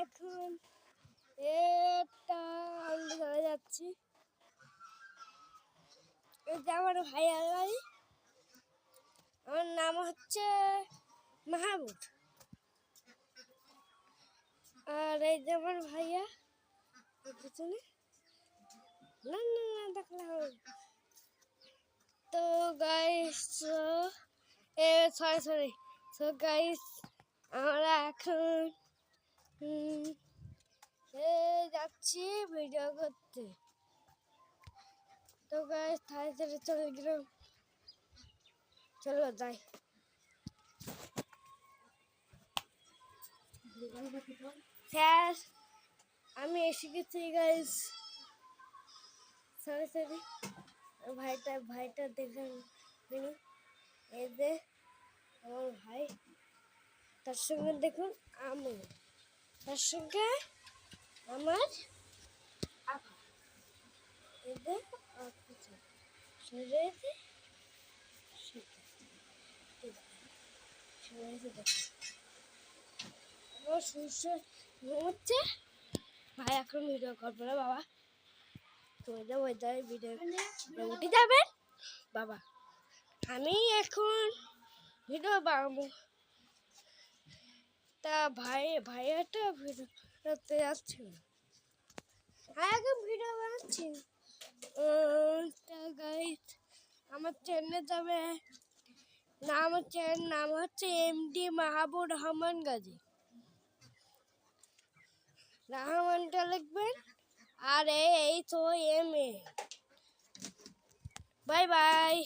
এখন এটা আমরা চলে যাচ্ছি। এটা আমার ভাইয়ার বাড়ি। আমার নাম হচ্ছে মাহমুদ। আর এই যে আমার ভাইয়া পিছনে। না না না দেখলে হবে। তো গাইস সরি তো গাইস আমরা এখন যাচ্ছি ভিডিও করতে। তো গাইস তাড়াতাড়ি চলে গেলাম, চলো যাই। স্যার আমি এসে গেছি গাইস। সরি ভাইটা দেখেন। এই যে আমার ভাই, তার সঙ্গে দেখুন আমি, তার সঙ্গে আমার আপা। এই যে হচ্ছে ভাই এখন ভিডিও করবো না বাবা, তোমাদের ওয়েদারে ভিডিও উঠে যাবেন বাবা। আমি এখন ভিডিও বানাবো। তা ভাইয়াটা ভিডিও করতে যাচ্ছে না, আগে ভিডিও বানাচ্ছি। তা গাইস আমার চ্যানেলে যাবে, আমার চ্যানেল নাম হচ্ছে এমডি মাহবুব রহমান গাজী। রহমানটা লিখবেন আর এই তো এম এ। Bye bye.